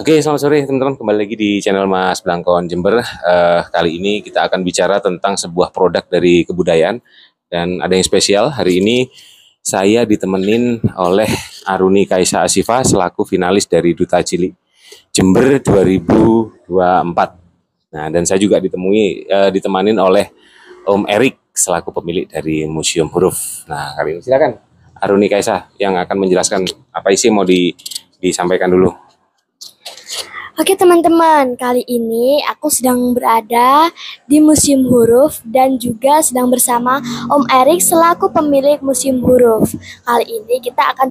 Oke, selamat sore teman-teman. Kembali lagi di channel Mas Blangkon Jember. Kali ini kita akan bicara tentang sebuah produk dari kebudayaan. Dan ada yang spesial, hari ini saya ditemenin oleh Aruni Kaisa Asifa selaku finalis dari Duta Cilik Jember 2024. Nah, dan saya juga ditemanin oleh Om Erik selaku pemilik dari Museum Huruf. Nah, kali ini silakan Aruni Kaisa yang akan menjelaskan apa isi mau disampaikan dulu. Oke teman-teman, kali ini aku sedang berada di Museum Huruf dan juga sedang bersama Om Erik selaku pemilik Museum Huruf. Kali ini kita akan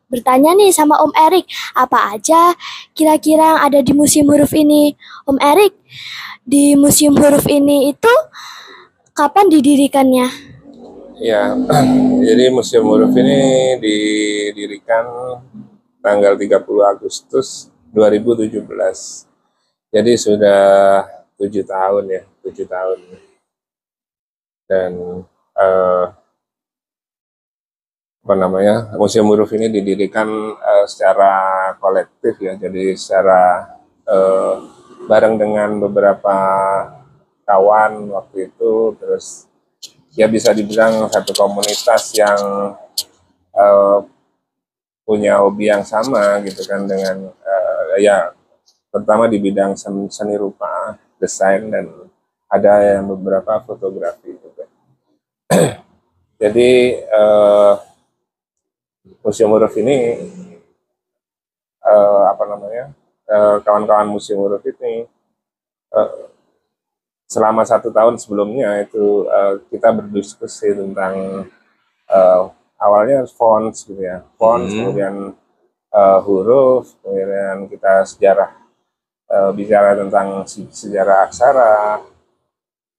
bertanya nih sama Om Erik, apa aja kira-kira yang ada di Museum Huruf ini? Om Erik, di Museum Huruf ini itu kapan didirikannya? Ya, jadi Museum Huruf ini didirikan tanggal 30 Agustus 2017. Jadi sudah 7 tahun ya, 7 tahun. Dan Museum Huruf ini didirikan secara kolektif ya. Jadi secara bareng dengan beberapa kawan waktu itu, terus ya bisa dibilang satu komunitas yang punya hobi yang sama gitu kan dengan ya terutama di bidang seni rupa, desain, dan ada yang beberapa fotografi juga. Jadi Museum Huruf ini kawan-kawan Museum Huruf ini selama 1 tahun sebelumnya itu kita berdiskusi tentang awalnya fonts gitu ya, kemudian huruf, kemudian kita bicara tentang sejarah aksara,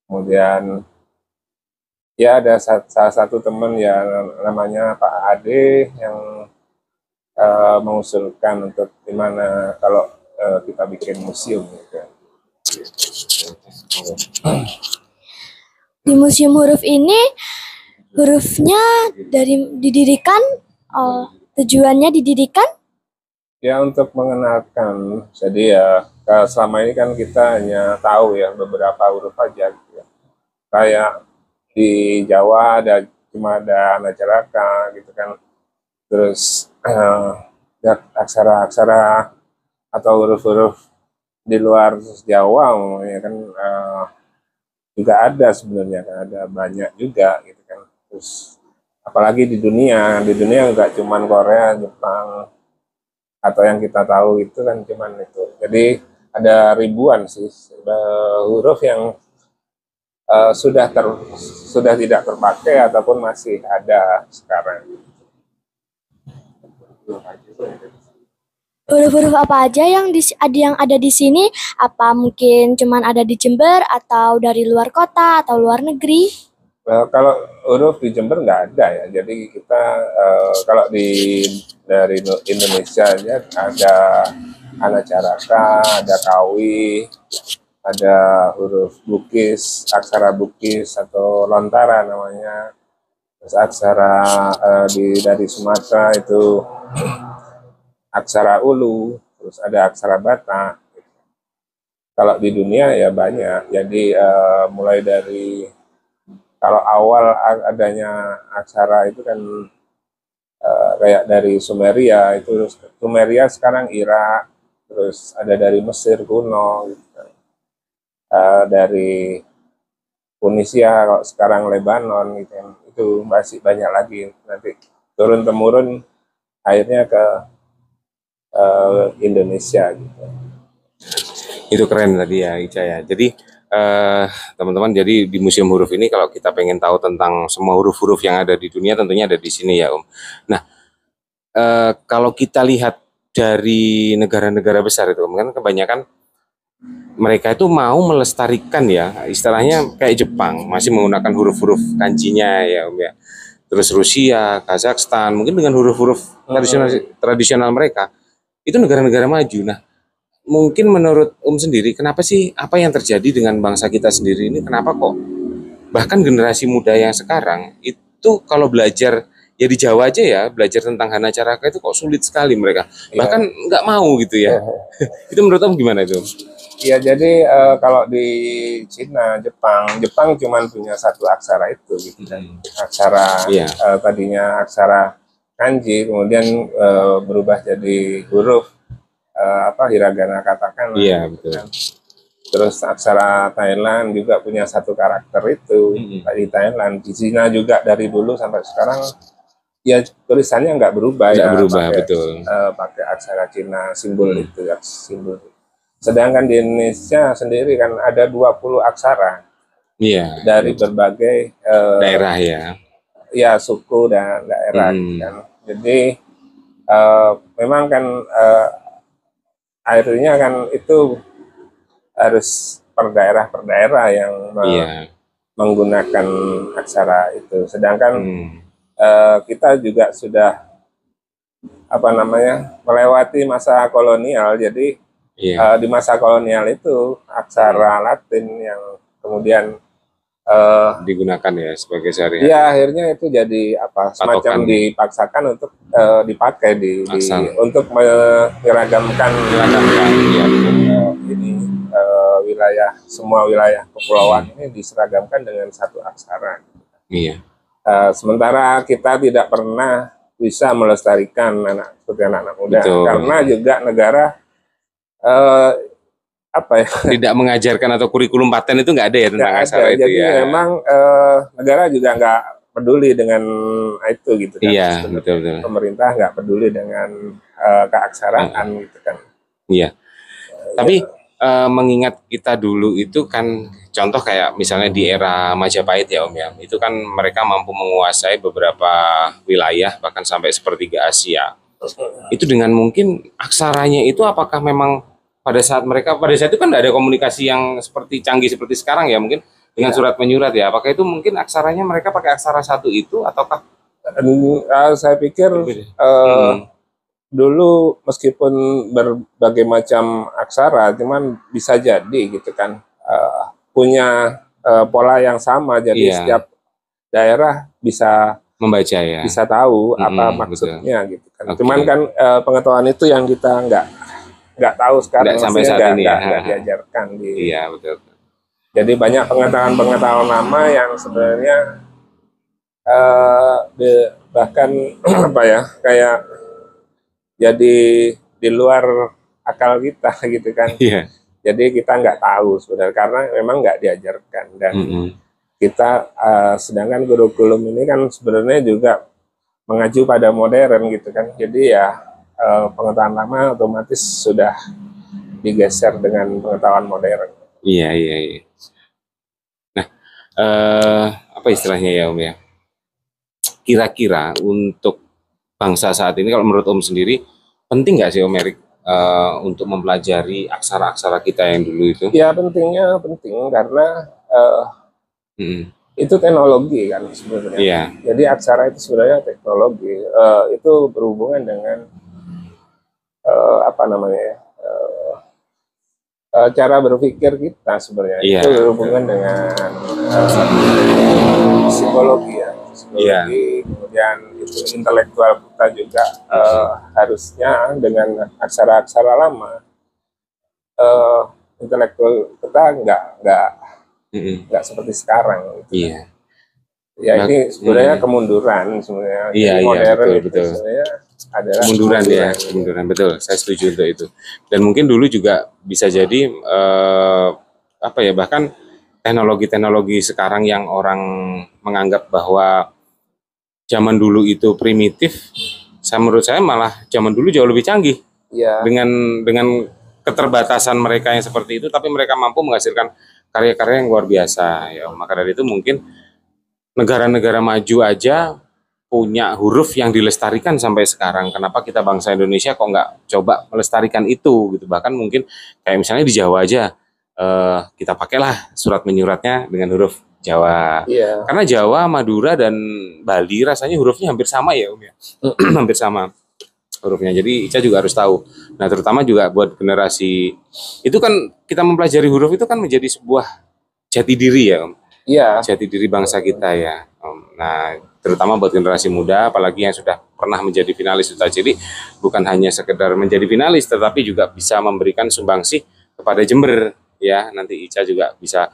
kemudian ya ada salah satu teman ya namanya Pak Ade yang mengusulkan untuk gimana kalau kita bikin museum gitu. Di Museum Huruf ini hurufnya didirikan, tujuannya didirikan ya untuk mengenalkan. Jadi ya selama ini kan kita hanya tahu ya beberapa huruf aja gitu ya. Kayak di Jawa cuma ada Anacaraka gitu kan. Terus aksara-aksara atau huruf-huruf di luar Jawa ya kan juga ada sebenarnya kan, ada banyak juga gitu kan. Terus apalagi di dunia nggak cuma Korea, Jepang, atau yang kita tahu itu kan cuman itu. Jadi ada ribuan sih huruf yang sudah tidak terpakai ataupun masih ada sekarang. Huruf-huruf apa aja yang ada di sini? Apa mungkin cuman ada di Jember atau dari luar kota atau luar negeri? Kalau huruf di Jember nggak ada ya. Jadi kita kalau dari Indonesia aja ada Anacaraka, ada Kawi, ada huruf Bugis, aksara Bugis atau Lontara namanya. Terus aksara dari Sumatera itu aksara Ulu, terus ada aksara Batak. Kalau di dunia ya banyak. Jadi mulai dari kalau awal adanya aksara itu kan kayak dari Sumeria, itu Sumeria sekarang Irak, terus ada dari Mesir kuno, gitu. Dari Tunisia kalau sekarang Lebanon gitu, itu masih banyak lagi. Nanti turun temurun akhirnya ke Indonesia gitu. Itu keren tadi ya Ica ya. Jadi teman-teman, jadi di Museum Huruf ini kalau kita pengen tahu tentang semua huruf-huruf yang ada di dunia tentunya ada di sini ya Om. Nah, kalau kita lihat dari negara-negara besar itu kan kebanyakan mereka itu mau melestarikan ya, istilahnya kayak Jepang masih menggunakan huruf-huruf kanjinya ya Om ya. Terus Rusia, Kazakhstan mungkin dengan huruf-huruf tradisional mereka itu negara-negara maju. Nah, mungkin menurut sendiri, kenapa sih apa yang terjadi dengan bangsa kita sendiri ini? Kenapa kok bahkan generasi muda yang sekarang itu kalau belajar ya di Jawa aja ya belajar tentang Hana Caraka itu kok sulit sekali mereka. Iya. Bahkan nggak mau gitu ya. Itu menurut Om gimana itu? Iya, jadi kalau di Cina, Jepang cuman punya satu aksara itu gitu kan. Aksara Iya. tadinya aksara kanji, kemudian berubah jadi huruf hiragana katakana. Iya, gitu betul. kan. Terus aksara Thailand juga punya satu karakter itu di Thailand. Di Cina juga dari dulu sampai sekarang ya tulisannya nggak berubah Nggak ya, berubah, pakai, betul. pakai aksara Cina simbol itu ya, simbol. Sedangkan di Indonesia sendiri kan ada 20 aksara Iya. dari berbagai Daerah ya. ya suku dan daerah gitu kan. Jadi memang kan akhirnya kan itu harus per daerah yang Iya. menggunakan aksara itu. Sedangkan kita juga sudah melewati masa kolonial. Jadi Iya. di masa kolonial itu aksara Latin yang kemudian Digunakan ya sebagai sehari-hari. ya akhirnya itu jadi semacam Patokan. dipaksakan untuk dipakai untuk menyeragamkan Ya, ini semua wilayah kepulauan ini diseragamkan dengan satu aksara. Iya. Sementara kita tidak pernah bisa melestarikan seperti anak-anak muda. Betul. Karena juga negara tidak mengajarkan atau kurikulum paten itu nggak ada ya tentang aksara itu. Jadi ya. memang negara juga nggak peduli dengan itu gitu kan. Iya, betul. Pemerintah nggak peduli dengan keaksaraan gitu kan. Iya. Tapi mengingat kita dulu itu kan contoh kayak misalnya di era Majapahit ya Om ya, itu kan mereka mampu menguasai beberapa wilayah bahkan sampai sepertiga Asia. Itu dengan mungkin aksaranya itu apakah memang pada saat itu kan tidak ada komunikasi yang seperti canggih seperti sekarang ya, mungkin dengan surat menyurat ya, apakah itu mungkin aksaranya mereka pakai aksara satu itu ataukah? Saya pikir dulu meskipun berbagai macam aksara, cuman bisa jadi gitu kan punya pola yang sama, jadi setiap daerah bisa membaca ya, bisa tahu apa maksudnya gitu kan. Okay. Cuman kan pengetahuan itu yang kita nggak tahu sekarang, sampai saat ini nggak diajarkan di. Iya, betul. Jadi banyak pengetahuan lama yang sebenarnya bahkan kayak jadi di luar akal kita gitu kan. Iya. Jadi kita nggak tahu sebenarnya karena memang nggak diajarkan dan kita sedangkan kurikulum ini kan sebenarnya juga mengacu pada modern gitu kan. Jadi ya pengetahuan lama otomatis sudah digeser dengan pengetahuan modern. Iya. Nah, apa istilahnya ya Om ya? Kira-kira untuk bangsa saat ini, kalau menurut Om sendiri, penting nggak sih Om Erik untuk mempelajari aksara-aksara kita yang dulu itu? Ya penting karena itu teknologi kan sebenarnya. Iya. Jadi aksara itu sebenarnya teknologi. Itu berhubungan dengan cara berpikir kita sebenarnya. Iya. Itu berhubungan dengan psikologi ya. Kemudian itu intelektual kita juga harusnya dengan aksara-aksara lama intelektual kita nggak seperti sekarang gitu. Iya. Ya ini sebenarnya kemunduran sebenarnya. Iya, modern betul. sebenarnya adalah kemunduran, betul. Saya setuju untuk itu. Dan mungkin dulu juga bisa jadi bahkan teknologi sekarang yang orang menganggap bahwa zaman dulu itu primitif, menurut saya malah zaman dulu jauh lebih canggih. Ya. Dengan keterbatasan mereka yang seperti itu, tapi mereka mampu menghasilkan karya-karya yang luar biasa. Ya, maka dari itu mungkin negara-negara maju aja punya huruf yang dilestarikan sampai sekarang. Kenapa kita bangsa Indonesia kok nggak coba melestarikan itu gitu? Bahkan mungkin kayak misalnya di Jawa aja kita pakailah surat menyuratnya dengan huruf Jawa. Iya. Karena Jawa, Madura dan Bali rasanya hurufnya hampir sama ya Om ya. Hampir sama hurufnya. Jadi Ica juga harus tahu. Nah, terutama juga buat generasi itu kan kita mempelajari huruf itu kan menjadi sebuah jati diri ya Om. Iya. Jati diri bangsa kita ya Om. Nah, terutama buat generasi muda, apalagi yang sudah pernah menjadi finalis Duta Cilik, bukan hanya sekedar menjadi finalis, tetapi juga bisa memberikan sumbangsih kepada Jember ya. Nanti Ica juga bisa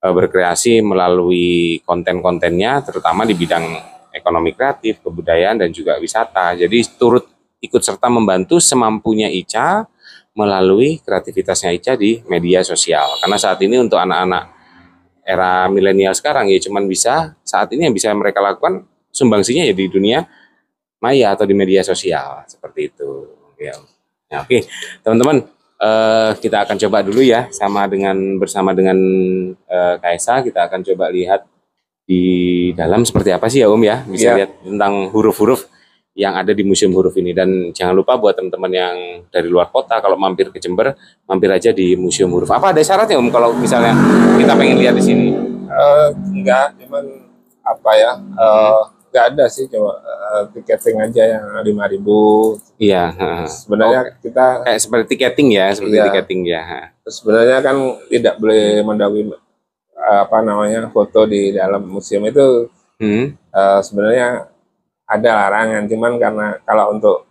berkreasi melalui konten-kontennya, terutama di bidang ekonomi kreatif, kebudayaan, dan juga wisata. Jadi turut ikut serta membantu semampunya Ica melalui kreativitasnya Ica di media sosial. Karena saat ini untuk anak-anak era milenial sekarang ya cuman bisa, saat ini yang bisa mereka lakukan sumbangsinya ya di dunia maya atau di media sosial, seperti itu ya. Nah, oke teman-teman, kita akan coba dulu ya bersama dengan Kaisa, kita akan coba lihat di dalam seperti apa sih ya Om ya, bisa lihat tentang huruf-huruf yang ada di Museum Huruf ini. Dan jangan lupa buat teman-teman yang dari luar kota, kalau mampir ke Jember, mampir aja di Museum Huruf. Apa ada syaratnya Om kalau misalnya kita pengen lihat di sini? Enggak, cuman apa ya, enggak ada sih, cuma tiketing aja yang 5.000. Iya. Sebenarnya kita kayak seperti tiketing ya, tiketing ya. Sebenarnya kan tidak boleh mendahului foto di dalam museum itu. Sebenarnya ada larangan, cuman karena kalau untuk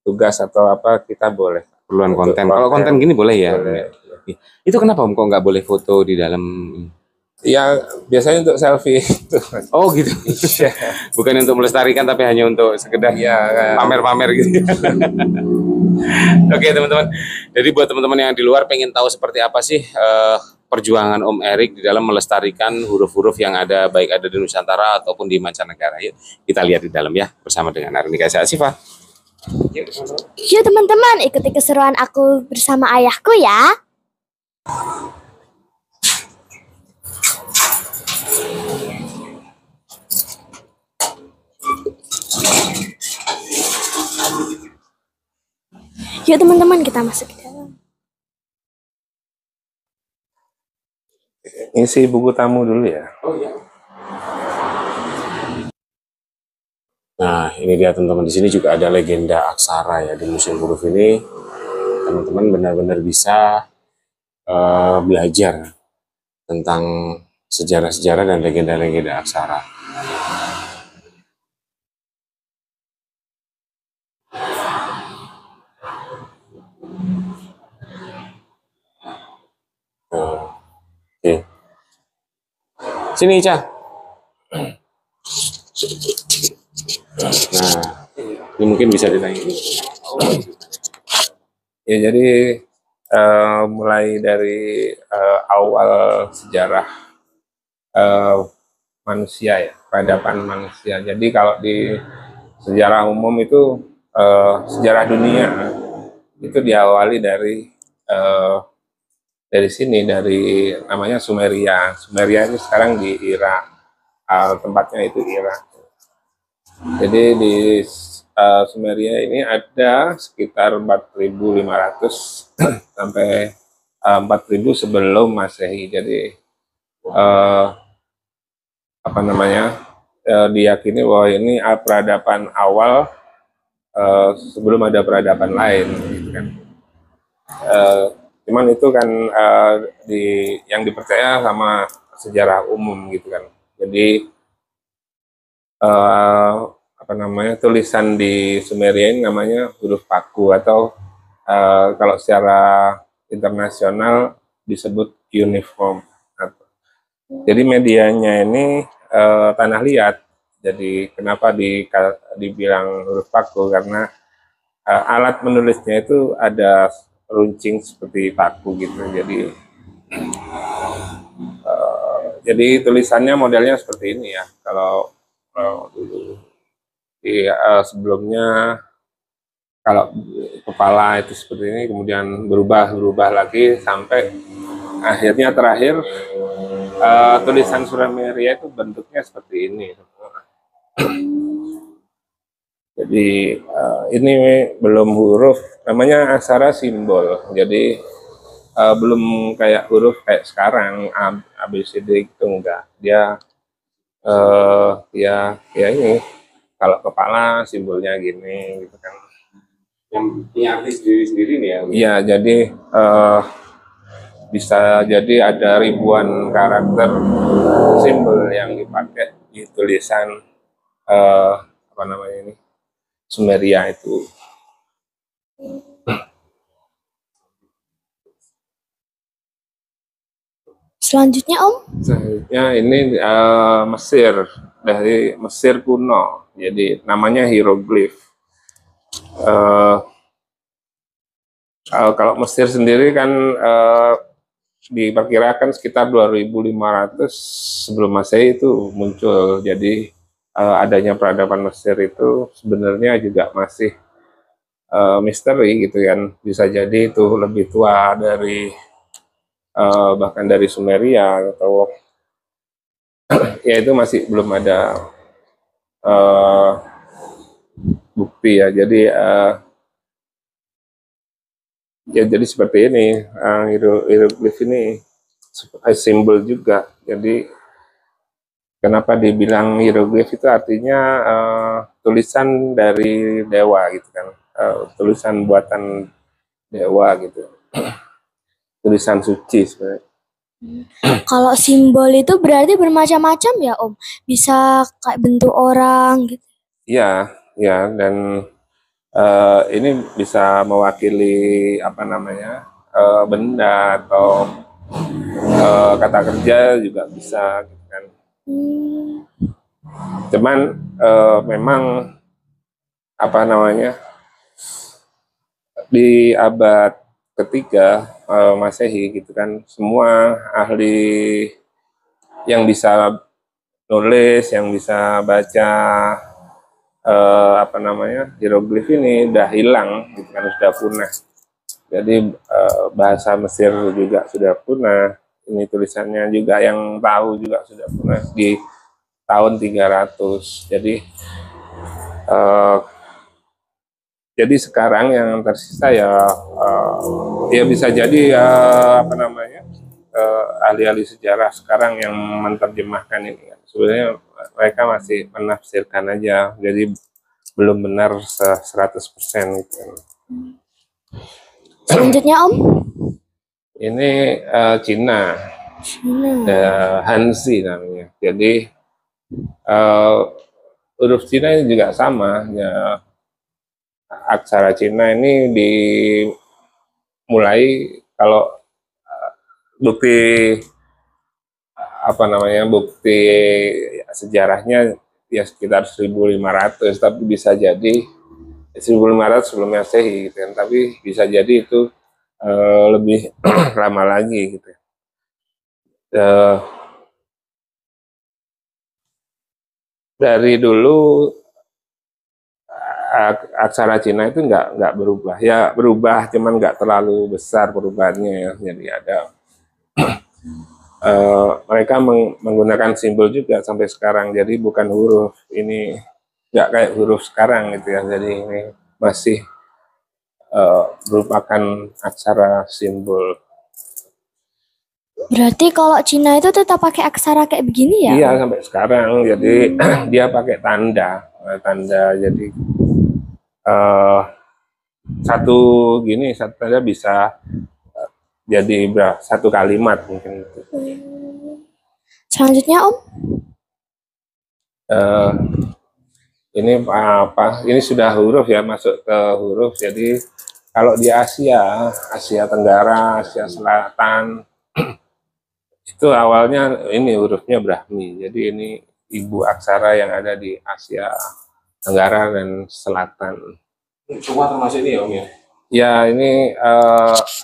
tugas atau apa kita boleh. Perluan konten. Kalau konten gini boleh ya. Boleh. Itu kenapa Om kok nggak boleh foto di dalam? Ya biasanya untuk selfie. Oh gitu. Bukan untuk melestarikan tapi hanya untuk sekedar pamer-pamer gitu. Oke teman-teman. Jadi buat teman-teman yang di luar pengen tahu seperti apa sih perjuangan Om Erik di dalam melestarikan huruf-huruf yang ada, baik ada di Nusantara ataupun di mancanegara. Yuk kita lihat di dalam ya bersama dengan Arni Kaisa Asifa. Yuk teman-teman, ikuti keseruan aku bersama ayahku ya. Yuk teman-teman, kita masuk ke dalam. Isi buku tamu dulu ya. Oh iya. Nah, ini dia teman-teman, di sini juga ada legenda aksara ya di Museum Huruf ini. Teman-teman benar-benar bisa belajar tentang sejarah-sejarah dan legenda-legenda aksara. Oke. Sini Ica. Nah, ini mungkin bisa ditanya. Ya jadi mulai dari awal sejarah manusia ya, peradaban manusia. Jadi kalau di sejarah umum itu sejarah dunia itu diawali dari sini, dari namanya Sumeria. Sumeria itu sekarang di Irak, tempatnya itu Irak. Jadi di Sumeria ini ada sekitar 4.500 sampai 4.000 sebelum Masehi. Jadi diyakini bahwa ini peradaban awal sebelum ada peradaban lain, gitu kan. Cuman itu kan yang dipercaya sama sejarah umum gitu kan. Jadi tulisan di Sumeria ini namanya huruf paku, atau kalau secara internasional disebut uniform. Jadi medianya ini tanah liat. Jadi kenapa dibilang huruf paku, karena alat menulisnya itu ada runcing seperti paku gitu. Jadi tulisannya modelnya seperti ini ya. Kalau dulu sebelumnya kalau kepala itu seperti ini, kemudian berubah lagi sampai akhirnya terakhir tulisan Sumeria itu bentuknya seperti ini. Jadi ini belum huruf, namanya aksara simbol. Jadi belum kayak huruf kayak sekarang ABCD gitu, enggak. Dia ya ini kalau kepala simbolnya gini gitu kan. Yang punya arti sendiri nih ya. Iya, jadi bisa jadi ada ribuan karakter simbol yang dipakai di tulisan apa namanya ini Sumeria itu. Selanjutnya Om, Selanjutnya ini Mesir, dari Mesir kuno, jadi namanya hieroglif. Kalau Mesir sendiri kan diperkirakan sekitar 2500 sebelum Masehi itu muncul. Jadi adanya peradaban Mesir itu sebenarnya juga masih misteri gitu kan. Bisa jadi itu lebih tua dari bahkan dari Sumeria atau ya itu masih belum ada bukti ya. Jadi ya jadi seperti ini, hieroglif ini simbol juga. Jadi kenapa dibilang hieroglif itu artinya tulisan dari dewa gitu kan, tulisan buatan dewa gitu, tulisan suci sebenarnya. kalau simbol itu berarti bermacam-macam ya Om, bisa kayak bentuk orang gitu. Iya, ya, dan ini bisa mewakili apa namanya benda atau kata kerja juga bisa gitu kan. Cuman memang apa namanya di abad ketiga Masehi gitu kan, semua ahli yang bisa nulis, yang bisa baca apa namanya hieroglif ini udah hilang gitu kan, sudah punah. Jadi bahasa Mesir juga sudah punah. Ini tulisannya juga yang tahu juga sudah punah di tahun 300. Jadi sekarang yang tersisa ya ya bisa jadi apa namanya ahli-ahli sejarah sekarang yang menerjemahkan ini. Sebenarnya mereka masih menafsirkan aja, jadi belum benar 100% gitu. Selanjutnya Om, Ini Cina, Hanzi namanya. Jadi huruf Cina ini juga sama ya. Aksara Cina ini dimulai kalau bukti apa namanya bukti sejarahnya ya sekitar 1500, tapi bisa jadi 1500 sebelum Masehi gitu kan, tapi bisa jadi itu lebih lama lagi gitu. Dari dulu aksara Cina itu nggak berubah, ya berubah cuman nggak terlalu besar perubahannya ya. Jadi ada mereka menggunakan simbol juga sampai sekarang, jadi bukan huruf, ini nggak kayak huruf sekarang gitu ya. Jadi ini masih merupakan aksara simbol. berarti kalau Cina itu tetap pakai aksara kayak begini ya? Iya, sampai sekarang. Jadi dia pakai tanda. Jadi satu tanda bisa jadi satu kalimat mungkin. Selanjutnya Om, Ini apa? Ini sudah huruf ya, masuk ke huruf. Jadi kalau di Asia Tenggara, Asia Selatan itu awalnya ini hurufnya Brahmi. Jadi ini ibu aksara yang ada di Asia Tenggara dan Selatan. Semua termasuk ini ya Om ya? Ya, ini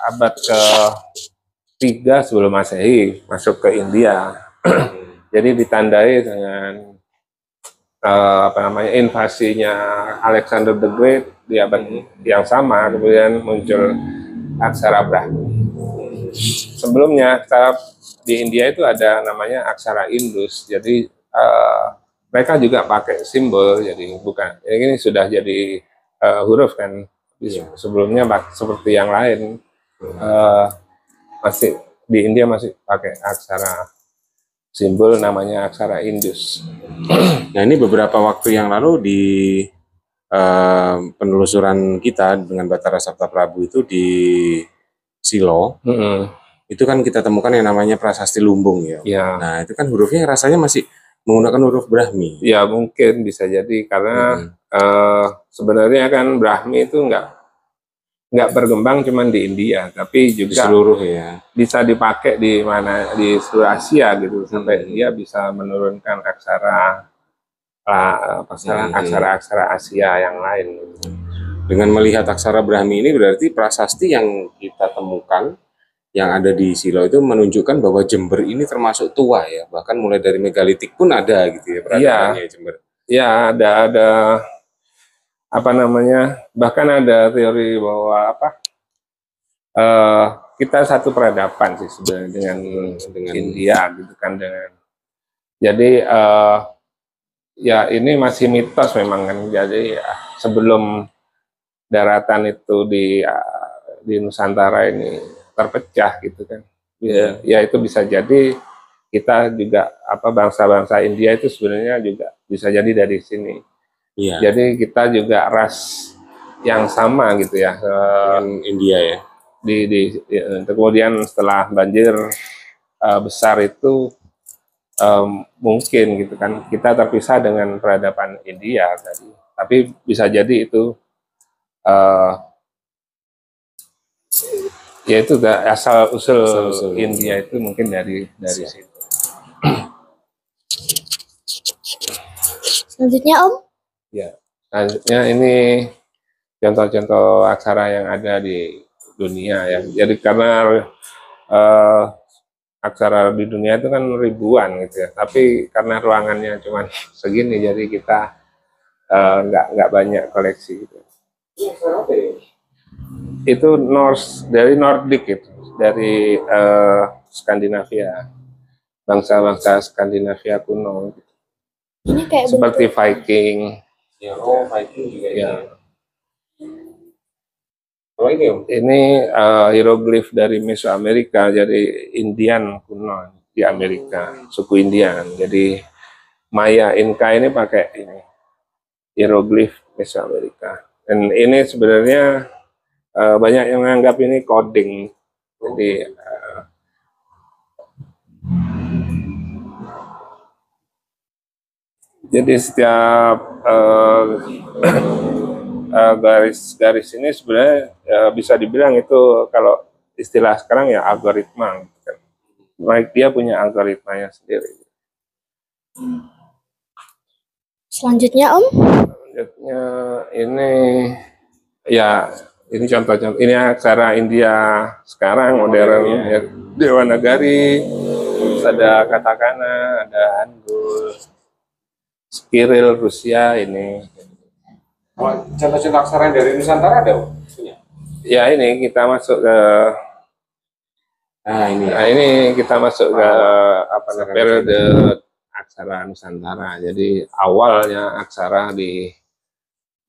abad ke-3 sebelum Masehi masuk ke India. Jadi ditandai dengan apa namanya invasinya Alexander the Great di abad yang sama, kemudian muncul aksara Brahmi. Sebelumnya aksara di India itu ada namanya aksara Indus. Jadi mereka juga pakai simbol, jadi bukan ini sudah jadi huruf kan. Sebelumnya seperti yang lain masih di India masih pakai aksara simbol namanya aksara Indus. Nah ini beberapa waktu yang lalu di penelusuran kita dengan Batara Sabta Prabu itu di Silo, itu kan kita temukan yang namanya prasasti lumbung ya. Ya. Nah itu kan hurufnya rasanya masih menggunakan huruf Brahmi. Ya mungkin bisa jadi karena sebenarnya kan Brahmi itu nggak berkembang cuma di India, tapi Di juga seluruh ya. bisa dipakai di mana di seluruh Asia gitu, sampai dia bisa menurunkan aksara-aksara Asia yang lain gitu. Dengan melihat aksara Brahmi ini berarti prasasti yang kita temukan yang ada di Silo itu menunjukkan bahwa Jember ini termasuk tua ya, bahkan mulai dari megalitik pun ada gitu ya peradabannya Jember. Ya ada apa namanya, bahkan ada teori bahwa kita satu peradaban sih sebenarnya dengan India gitu kan, jadi ya ini masih mitos memang kan. Jadi sebelum daratan itu di Nusantara ini terpecah gitu kan, ya itu bisa jadi kita juga bangsa-bangsa India itu sebenarnya juga bisa jadi dari sini. Jadi kita juga ras yang sama gitu ya dengan India ya. Kemudian setelah banjir besar itu mungkin gitu kan kita terpisah dengan peradaban India tadi, tapi bisa jadi itu ya itu asal usul India itu mungkin dari situ. Selanjutnya Om. Ya, selanjutnya ini contoh-contoh aksara yang ada di dunia ya. Jadi karena aksara di dunia itu kan ribuan gitu ya, tapi karena ruangannya cuma segini, jadi kita nggak banyak koleksi gitu. Itu dari Nordik itu, dari Skandinavia, bangsa-bangsa Skandinavia kuno. Ini kayak seperti Viking. Ya, Viking juga ya. Oh, ini hieroglif dari Mesoamerika, jadi Indian kuno di Amerika, suku Indian. Jadi Maya Inka ini pakai ini hieroglif Mesoamerika. Dan ini sebenarnya banyak yang menganggap ini coding. Jadi setiap garis-garis ini sebenarnya bisa dibilang itu, kalau istilah sekarang ya algoritma. Dia punya algoritmanya sendiri. Selanjutnya Om. Selanjutnya ini ya ini contoh-contoh, ini aksara India sekarang modern ya. Dewanagari, terus ada katakana, ada Hangul, Kiril Rusia ini. Contoh-contoh aksara dari Nusantara ada? Ya ini kita masuk ke ini kita masuk ke periode aksara Nusantara. Jadi awalnya aksara di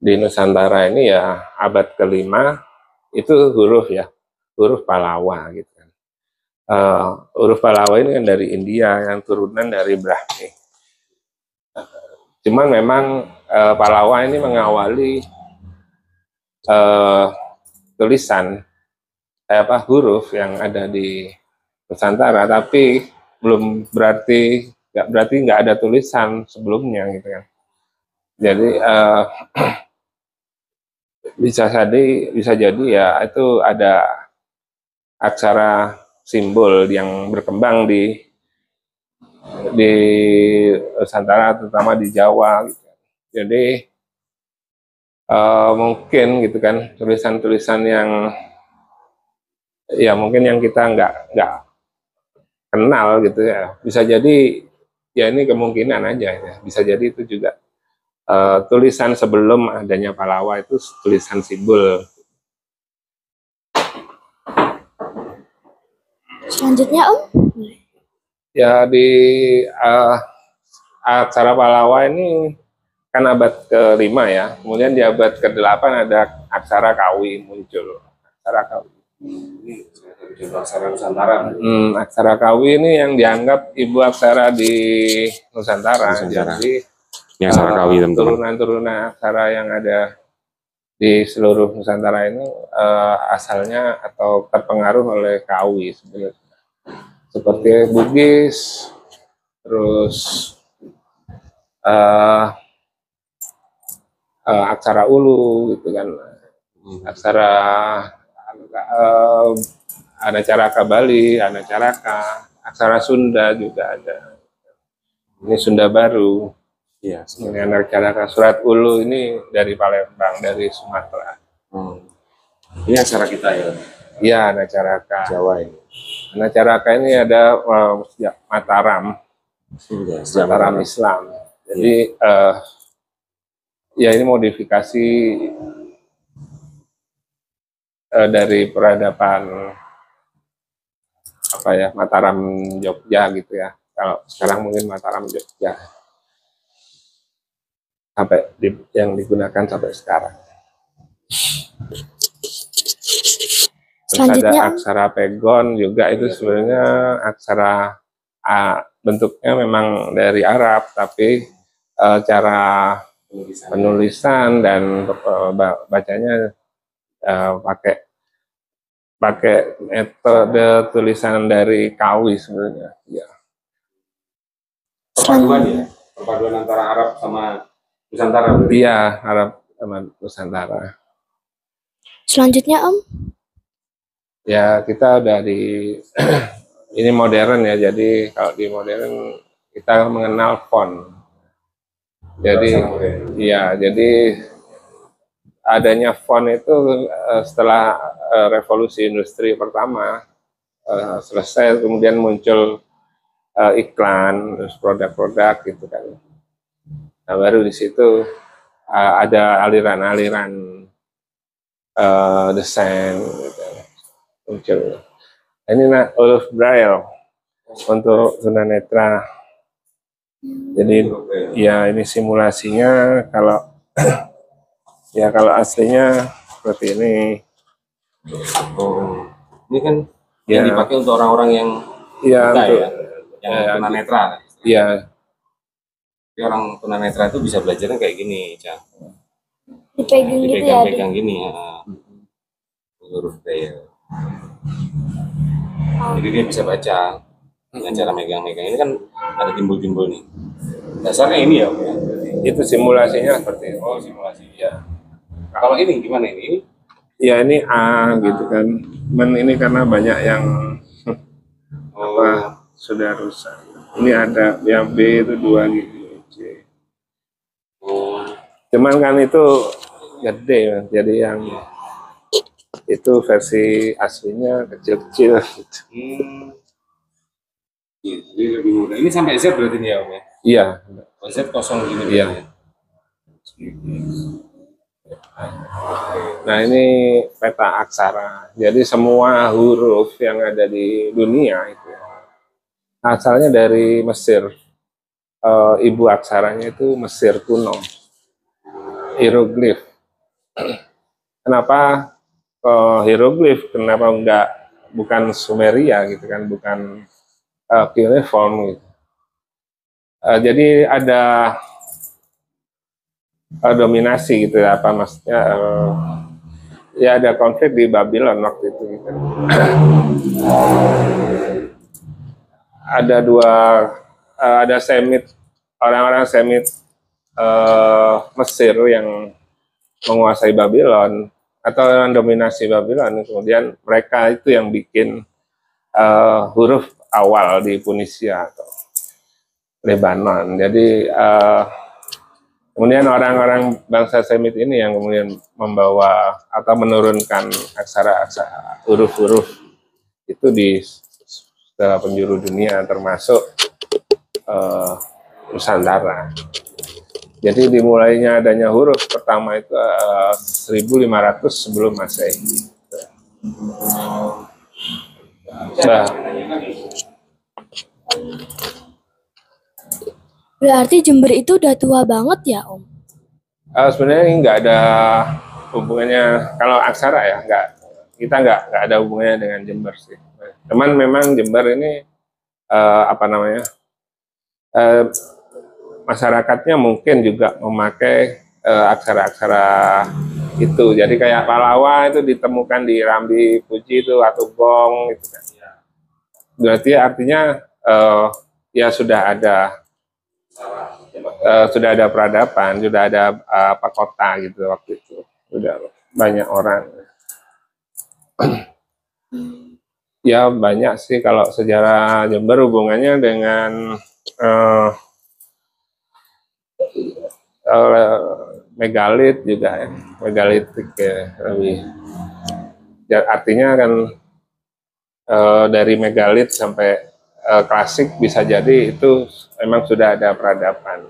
Nusantara ini ya abad ke-5 itu huruf Palawa gitu kan. Huruf Palawa ini kan dari India yang turunan dari Brahmi. Cuman memang Palawa ini mengawali tulisan huruf yang ada di Nusantara, tapi nggak berarti nggak ada tulisan sebelumnya gitu kan. Jadi bisa jadi ya itu ada aksara simbol yang berkembang di Nusantara, terutama di Jawa gitu. Jadi mungkin gitu kan tulisan-tulisan yang ya mungkin yang kita nggak kenal gitu ya, bisa jadi ya ini kemungkinan aja ya, bisa jadi itu juga tulisan sebelum adanya Palawa, itu tulisan simbol. Selanjutnya Om. Ya di aksara Palawa ini kan abad ke-5 ya, kemudian di abad ke-8 ada aksara Kawi muncul. Aksara Kawi. Ini aksara Nusantara. Aksara Kawi ini yang dianggap ibu aksara di Nusantara. Jadi ini aksara Kawi, teman-teman. Turunan-turunan aksara yang ada di seluruh Nusantara ini asalnya atau terpengaruh oleh Kawi sebenarnya. Seperti Bugis, terus eh, aksara Ulu gitu kan, aksara eh, Anacaraka Bali, Anacaraka, aksara Sunda juga ada. Ini Sunda Baru. Iya. Ini Anacaraka Surat Ulu ini dari Palembang, dari Sumatera. Ini aksara kita ya. Iya, Anacaraka. Jawa ini. Anacaraka ini ada sejak Mataram, Sejak Mataram Islam. Jadi ya ini modifikasi dari peradaban apa ya, Mataram Jogja gitu ya. Kalau sekarang mungkin Mataram Jogja sampai yang digunakan sampai sekarang. Terus ada Selanjutnya, aksara Pegon juga, itu sebenarnya aksara bentuknya memang dari Arab, tapi cara penulisan dan bacanya pakai metode tulisan dari Kawi sebenarnya. Ya. Perpaduan ya. Perpaduan antara Arab sama Nusantara. Iya, Arab sama Nusantara. selanjutnya Om, Ya, kita udah di ini modern ya. Jadi kalau di modern kita mengenal font. Jadi ya, jadi adanya font itu setelah revolusi industri pertama selesai, kemudian muncul iklan, terus produk-produk gitu kan. Nah, baru di situ ada aliran-aliran desain gitu, muncul. Ini huruf Braille untuk tunanetra. Jadi ya ini simulasinya, kalau ya kalau aslinya seperti ini. Oh, ini kan Ya. yang dipakai untuk orang-orang yang Ya, buta untuk, ya, yang tunanetra. ya, Jadi orang tunanetra itu bisa belajarnya kayak gini, Cak. dipegang gitu ya. Dipegang-pegang gini ya. Huruf Braille. Jadi dia bisa baca dengan cara megang-megang. Ini kan ada timbul-timbul nih. Dasarnya ini ya, Om, ya. itu simulasinya seperti itu. Oh, simulasi. Ya. Kalau ini gimana ini? Ya ini A gitu kan. Ini karena banyak yang Oh, sudah rusak. Ini ada yang B itu 2 gitu. C. oh, Cuman kan itu gede, Mas. Jadi yang itu versi aslinya kecil-kecil gitu. iya, jadi lebih mudah. Ini sampai Z berarti nih ya, Om ya? Iya, Oh, Z kosong gini Iya. berarti ya? nah ini peta aksara. Jadi semua huruf yang ada di dunia itu asalnya dari Mesir. Ibu aksaranya itu Mesir kuno, hieroglif. Kenapa hieroglif? Kenapa enggak bukan Sumeria gitu kan, bukan cuneiform gitu. Jadi ada dominasi gitu ya, apa maksudnya, ya ada konflik di Babylon waktu itu gitu. Ada ada Semit, orang-orang Semit Mesir yang menguasai Babylon atau mendominasi Babylon, kemudian mereka itu yang bikin huruf awal di Tunisia atau Lebanon. Jadi kemudian orang-orang bangsa Semit ini yang kemudian membawa atau menurunkan aksara-aksara, huruf-huruf itu di segala penjuru dunia, termasuk Nusantara. Jadi dimulainya adanya huruf pertama itu 1500 sebelum Masehi. Nah, Berarti Jember itu udah tua banget ya Om? sebenarnya ini nggak ada hubungannya, kalau aksara ya kita nggak ada hubungannya dengan Jember sih. Cuman memang Jember ini apa namanya, masyarakatnya mungkin juga memakai aksara-aksara itu. Jadi kayak Palawa itu ditemukan di Rambi Puji itu atau Gong gitu kan. Berarti artinya ya sudah ada sudah ada peradaban, sudah ada apa kota gitu waktu itu, sudah banyak orang. Ya banyak sih kalau sejarah Jember hubungannya dengan megalit juga ya, megalitik ya lebih. Ya, artinya kan dari megalit sampai klasik bisa jadi itu memang sudah ada peradaban.